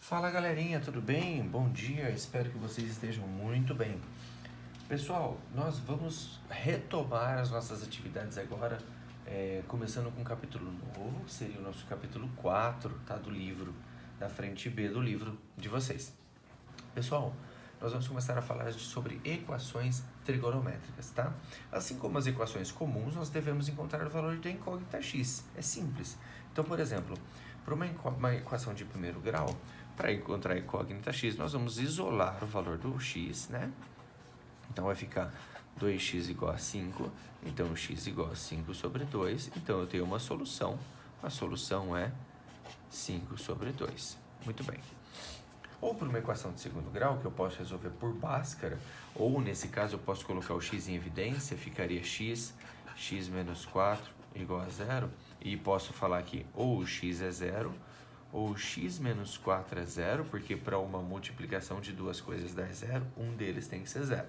Fala galerinha, tudo bem? Bom dia, espero que vocês estejam muito bem. Pessoal, nós vamos retomar as nossas atividades agora, começando com um capítulo novo, que seria o nosso capítulo 4, tá? Do livro, da frente B do livro de vocês. Pessoal, nós vamos começar a falar sobre equações trigonométricas, tá? Assim como as equações comuns, nós devemos encontrar o valor da incógnita x. É simples. Então, por exemplo, para uma equação de primeiro grau, para encontrar a incógnita x, nós vamos isolar o valor do x, né? Então, vai ficar 2x igual a 5, então x igual a 5 sobre 2, então eu tenho uma solução, a solução é 5 sobre 2. Muito bem. Ou por uma equação de segundo grau, que eu posso resolver por Bhaskara, ou nesse caso eu posso colocar o x em evidência, ficaria x menos 4 igual a 0, e posso falar que ou o x é 0, ou x menos 4 é 0, porque para uma multiplicação de duas coisas dar 0, um deles tem que ser 0.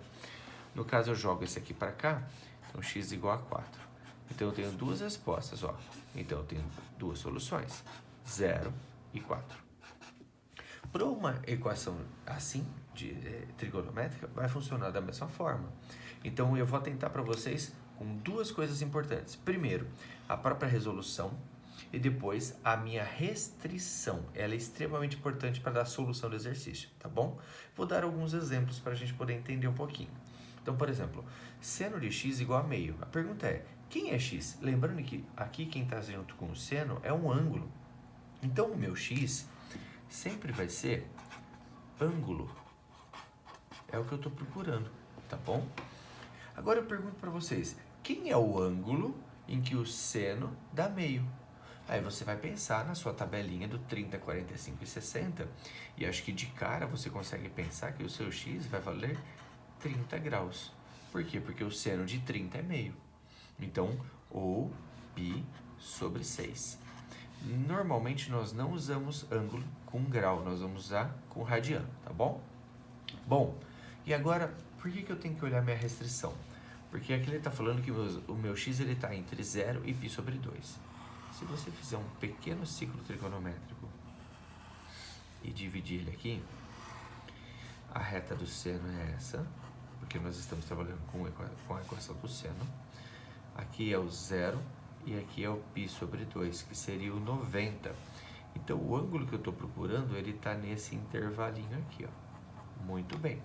No caso eu jogo esse aqui para cá, então x igual a 4. Então eu tenho duas respostas, ó. Então eu tenho duas soluções, 0 e 4. Para uma equação assim, trigonométrica, vai funcionar da mesma forma. Então, eu vou tentar para vocês com duas coisas importantes. Primeiro, a própria resolução e depois a minha restrição. Ela é extremamente importante para dar a solução do exercício, tá bom? Vou dar alguns exemplos para a gente poder entender um pouquinho. Então, por exemplo, seno de x igual a meio. A pergunta é, quem é x? Lembrando que aqui quem está junto com o seno é um ângulo. Então, o meu x sempre vai ser ângulo. É o que eu estou procurando, tá bom? Agora eu pergunto para vocês, quem é o ângulo em que o seno dá meio? Aí você vai pensar na sua tabelinha do 30, 45 e 60, e acho que de cara você consegue pensar que o seu x vai valer 30 graus. Por quê? Porque o seno de 30 é meio. Então, ou π sobre 6. Normalmente nós não usamos ângulo com grau, nós vamos usar com radiano, tá bom? Bom, e agora, por que eu tenho que olhar minha restrição? Porque aqui ele está falando que o meu x está entre 0 e π sobre 2. Se você fizer um pequeno ciclo trigonométrico e dividir ele aqui, a reta do seno é essa, porque nós estamos trabalhando com a equação do seno. Aqui é o 0 e aqui é o π sobre 2, que seria o 90. Então, o ângulo que eu estou procurando, ele está nesse intervalinho aqui, ó. Muito bem.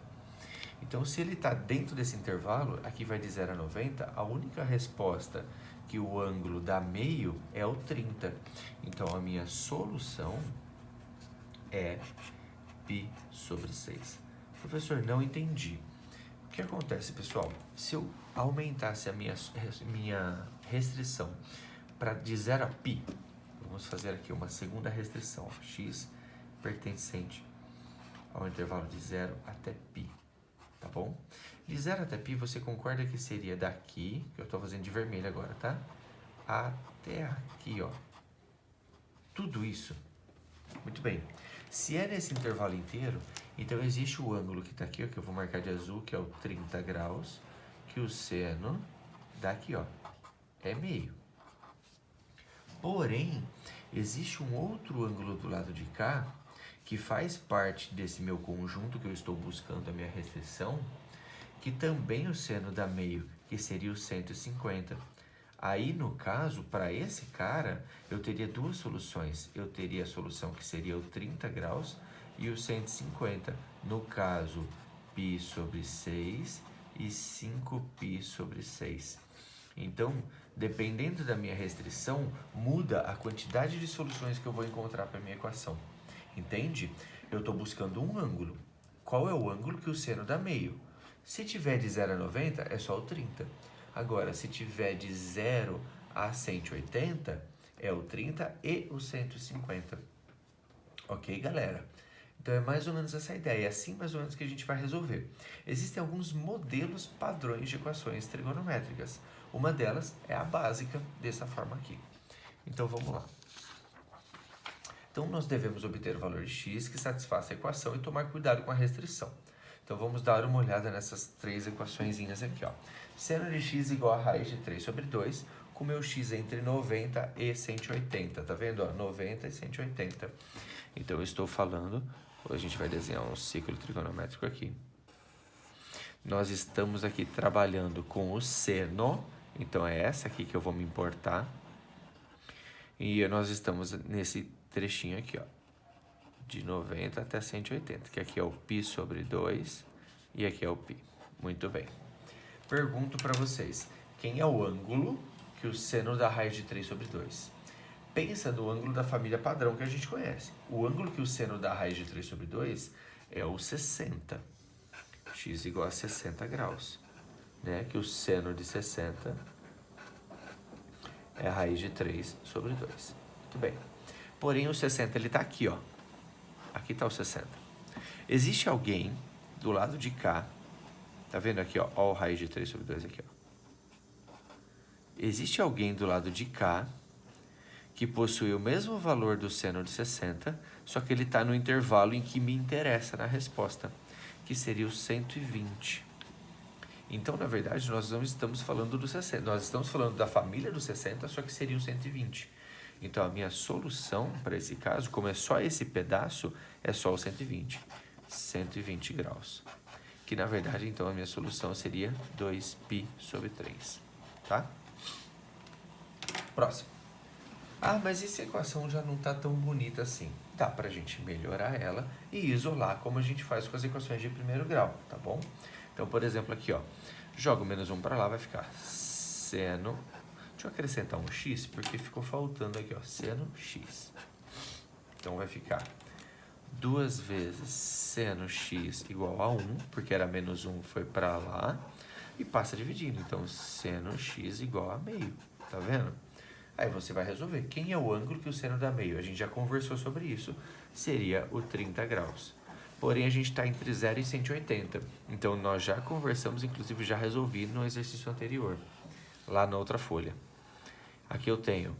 Então, se ele está dentro desse intervalo, aqui vai de 0 a 90, a única resposta que o ângulo dá meio é o 30. Então, a minha solução é π sobre 6. Professor, não entendi. O que acontece, pessoal? Se eu aumentasse a minha restrição de 0 a π, vamos fazer aqui uma segunda restrição, x pertencente ao intervalo de 0 até π, tá bom? De 0 até π, você concorda que seria daqui, que eu estou fazendo de vermelho agora, tá? Até aqui, ó. Tudo isso. Muito bem. Se é nesse intervalo inteiro, então existe o ângulo que está aqui, ó, que eu vou marcar de azul, que é o 30 graus, que o seno daqui, ó, é meio. Porém, existe um outro ângulo do lado de cá, que faz parte desse meu conjunto que eu estou buscando a minha restrição, que também o seno dá meio, que seria o 150. Aí, no caso, para esse cara, eu teria duas soluções. Eu teria a solução que seria o 30 graus e o 150. No caso, π sobre 6 e 5π sobre 6. Então, dependendo da minha restrição, muda a quantidade de soluções que eu vou encontrar para a minha equação. Entende? Eu estou buscando um ângulo. Qual é o ângulo que o seno dá meio? Se tiver de 0 a 90, é só o 30. Agora, se tiver de 0 a 180, é o 30 e o 150. Ok, galera? Então, é mais ou menos essa ideia. É assim mais ou menos que a gente vai resolver. Existem alguns modelos padrões de equações trigonométricas. Uma delas é a básica, dessa forma aqui. Então, vamos lá. Então, nós devemos obter o valor de x que satisfaça a equação e tomar cuidado com a restrição. Então, vamos dar uma olhada nessas três equaçõezinhas aqui, ó. Seno de x igual a raiz de 3 sobre 2, com meu x entre 90 e 180, tá vendo? Ó, 90 e 180. Então, eu estou falando, a gente vai desenhar um ciclo trigonométrico aqui. Nós estamos aqui trabalhando com o seno, então é essa aqui que eu vou me importar. E nós estamos nesse trechinho aqui, ó, de 90 até 180, que aqui é o π sobre 2 e aqui é o π. Muito bem. Pergunto para vocês, quem é o ângulo que o seno da raiz de 3 sobre 2? Pensa no ângulo da família padrão que a gente conhece. O ângulo que o seno da raiz de 3 sobre 2 é o 60. X igual a 60 graus. Né? Que o seno de 60 é a raiz de 3 sobre 2. Muito bem. Porém, o 60 ele está aqui, ó. Aqui está o 60. Existe alguém do lado de cá. Tá vendo aqui, ó? Ó, a raiz de 3 sobre 2 aqui, ó. Existe alguém do lado de cá que possui o mesmo valor do seno de 60, só que ele está no intervalo em que me interessa na resposta, que seria o 120. Então, na verdade, nós não estamos falando do 60, nós estamos falando da família do 60, só que seria o 120. Então, a minha solução para esse caso, como é só esse pedaço, é só o 120. 120 graus. Que, na verdade, então, a minha solução seria 2π sobre 3. Tá? Próximo. Ah, mas essa equação já não está tão bonita assim. Dá para a gente melhorar ela e isolar como a gente faz com as equações de primeiro grau, tá bom? Então, por exemplo, aqui, ó, jogo menos 1 para lá, vai ficar seno. Deixa eu acrescentar um x, porque ficou faltando aqui, ó, seno x. Então, vai ficar 2 vezes seno x igual a 1, porque era menos 1, foi para lá, e passa dividindo. Então, seno x igual a meio, tá vendo? Aí você vai resolver. Quem é o ângulo que o seno dá meio? A gente já conversou sobre isso. Seria o 30 graus. Porém, a gente está entre 0 e 180. Então, nós já conversamos, inclusive já resolvi no exercício anterior. Lá na outra folha. Aqui eu tenho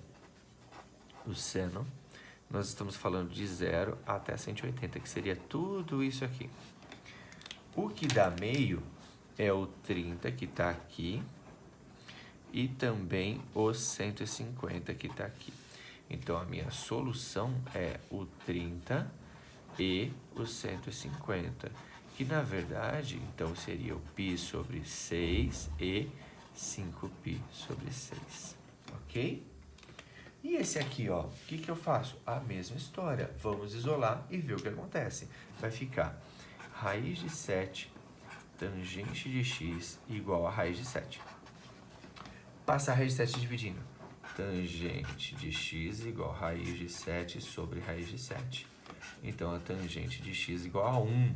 o seno. Nós estamos falando de 0 até 180, que seria tudo isso aqui. O que dá meio é o 30, que está aqui. E também o 150 que está aqui. Então, a minha solução é o 30 e o 150. Que, na verdade, então, seria o π sobre 6 e 5π sobre 6. Ok? E esse aqui, ó, o que eu faço? A mesma história. Vamos isolar e ver o que acontece. Vai ficar raiz de 7 tangente de x igual a raiz de 7. Passa a raiz de 7 dividindo. Tangente de x igual a raiz de 7 sobre raiz de 7. Então, a tangente de x igual a 1.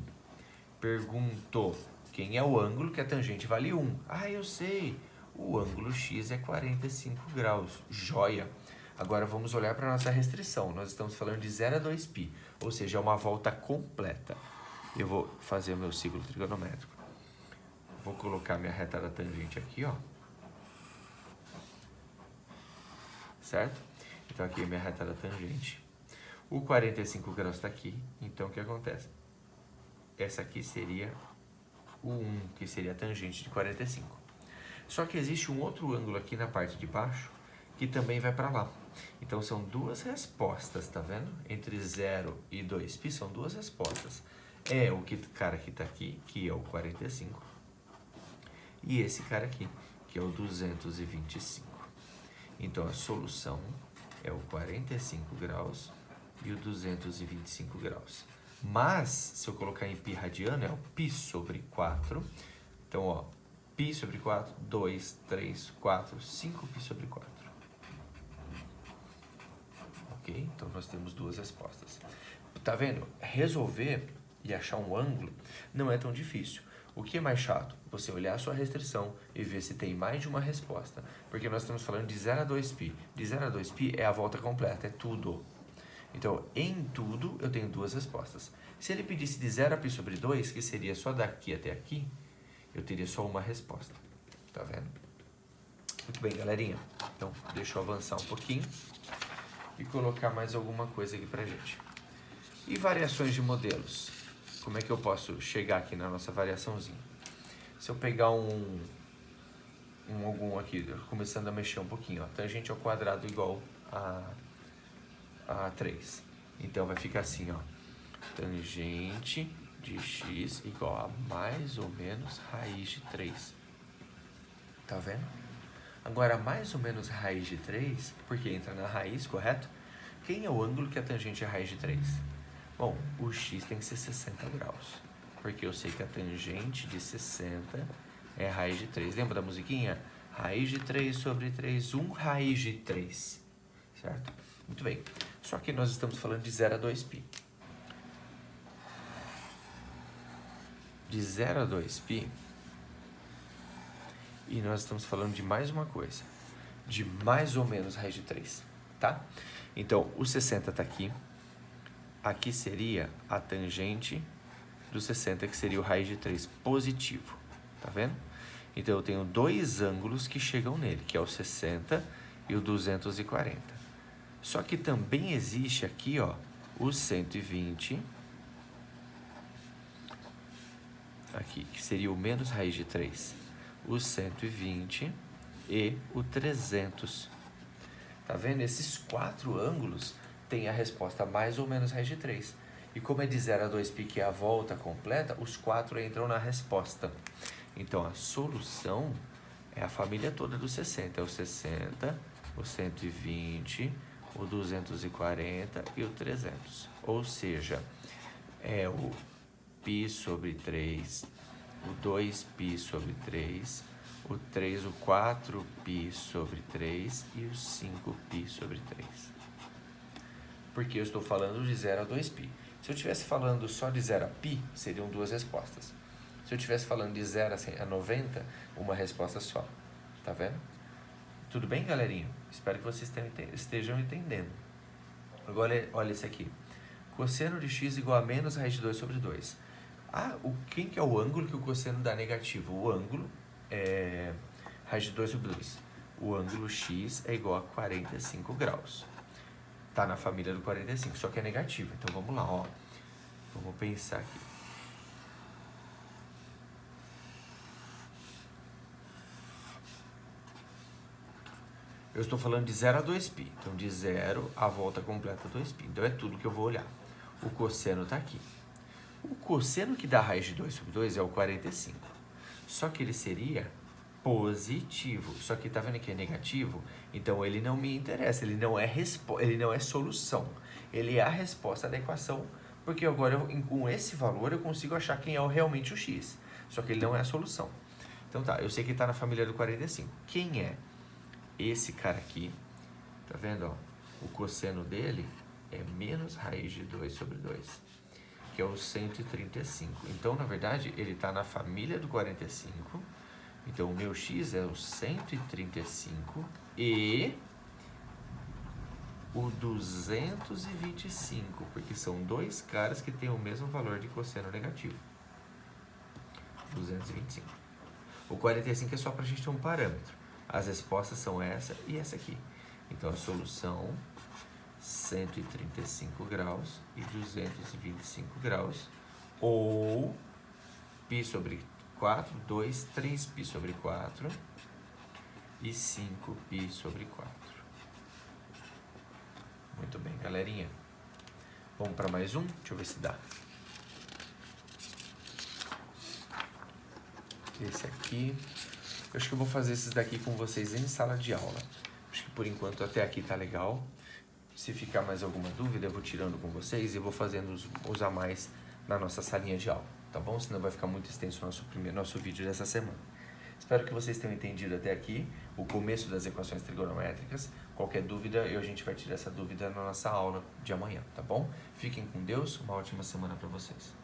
Perguntou, quem é o ângulo que a tangente vale 1? Ah, eu sei. O ângulo x é 45 graus. Joia. Agora, vamos olhar para a nossa restrição. Nós estamos falando de 0 a 2π, ou seja, é uma volta completa. Eu vou fazer o meu ciclo trigonométrico. Vou colocar minha reta da tangente aqui, ó. Certo? Então, aqui é minha reta da tangente. O 45 graus está aqui. Então, o que acontece? Essa aqui seria o 1, que seria a tangente de 45. Só que existe um outro ângulo aqui na parte de baixo, que também vai para lá. Então, são duas respostas, tá vendo? Entre 0 e 2π, são duas respostas. É o cara que está aqui, que é o 45. E esse cara aqui, que é o 225. Então, a solução é o 45 graus e o 225 graus. Mas, se eu colocar em π radiano, é o π sobre 4. Então, ó, π sobre 4, 2, 3, 4, 5π sobre 4. Ok? Então, nós temos duas respostas. Tá vendo? Resolver e achar um ângulo não é tão difícil. O que é mais chato? Você olhar a sua restrição e ver se tem mais de uma resposta. Porque nós estamos falando de 0 a 2π. De 0 a 2π é a volta completa, é tudo. Então, em tudo, eu tenho duas respostas. Se ele pedisse de 0 a π sobre 2, que seria só daqui até aqui, eu teria só uma resposta. Tá vendo? Muito bem, galerinha. Então, deixa eu avançar um pouquinho e colocar mais alguma coisa aqui pra gente. E variações de modelos? Como é que eu posso chegar aqui na nossa variaçãozinha? Se eu pegar algum aqui, começando a mexer um pouquinho, ó, tangente ao quadrado igual a 3. Então vai ficar assim, ó. Tangente de x igual a mais ou menos raiz de 3. Tá vendo? Agora, mais ou menos raiz de 3, porque entra na raiz, correto? Quem é o ângulo que a tangente é raiz de 3? Bom, o x tem que ser 60 graus, porque eu sei que a tangente de 60 é raiz de 3. Lembra da musiquinha? Raiz de 3 sobre 3, 1 raiz de 3, certo? Muito bem, só que nós estamos falando de 0 a 2π. De 0 a 2π, e nós estamos falando de mais uma coisa, de mais ou menos raiz de 3, tá? Então, o 60 está aqui, aqui seria a tangente do 60, que seria o raiz de 3 positivo, tá vendo? Então, eu tenho dois ângulos que chegam nele, que é o 60 e o 240. Só que também existe aqui, ó, o 120, aqui, que seria o menos raiz de 3, o 120 e o 300. Tá vendo? Esses quatro ângulos têm a resposta mais ou menos raiz de 3. E como é de 0 a 2π, que é a volta completa, os quatro entram na resposta. Então, a solução é a família toda do 60. É o 60, o 120, o 240 e o 300. Ou seja, é o π sobre 3, o 2π sobre 3, o 3, o 4π sobre 3 e o 5π sobre 3. Porque eu estou falando de 0 a 2π. Se eu estivesse falando só de 0 a π, seriam duas respostas. Se eu estivesse falando de 0 a 90, uma resposta só. Tá vendo? Tudo bem, galerinha? Espero que vocês estejam entendendo. Agora, olha esse aqui. Cosseno de x igual a menos raiz de 2 sobre 2. Quem que é o ângulo que o cosseno dá negativo? O ângulo é raiz de 2 sobre 2. O ângulo x é igual a 45 graus. Tá na família do 45, só que é negativo. Então, vamos lá, ó. Vamos pensar aqui. Eu estou falando de 0 a 2π. Então, de 0 a volta completa 2π. Então, é tudo que eu vou olhar. O cosseno está aqui. O cosseno que dá raiz de 2 sobre 2 é o 45. Só que ele seria positivo. Só que tá vendo que é negativo? Então, ele não me interessa. Ele não é solução. Ele é a resposta da equação. Porque agora, com esse valor, eu consigo achar quem é realmente o x. Só que ele não é a solução. Então, tá. Eu sei que está na família do 45. Quem é? Esse cara aqui. Tá vendo? Ó? O cosseno dele é menos raiz de 2 sobre 2. Que é o 135. Então, na verdade, ele está na família do 45. Então, o meu x é o 135 e o 225, porque são dois caras que têm o mesmo valor de cosseno negativo. 225. O 45 é só para a gente ter um parâmetro. As respostas são essa e essa aqui. Então, a solução... 135 graus e 225 graus, ou π sobre 4, 2, 3π sobre 4 e 5π sobre 4. Muito bem, galerinha. Vamos para mais um? Deixa eu ver se dá. Esse aqui. Eu acho que eu vou fazer esses daqui com vocês em sala de aula. Acho que por enquanto até aqui tá legal. Se ficar mais alguma dúvida, eu vou tirando com vocês e vou fazendo os a mais na nossa salinha de aula, tá bom? Senão vai ficar muito extenso o nosso vídeo dessa semana. Espero que vocês tenham entendido até aqui o começo das equações trigonométricas. Qualquer dúvida, a gente vai tirar essa dúvida na nossa aula de amanhã, tá bom? Fiquem com Deus, uma ótima semana para vocês.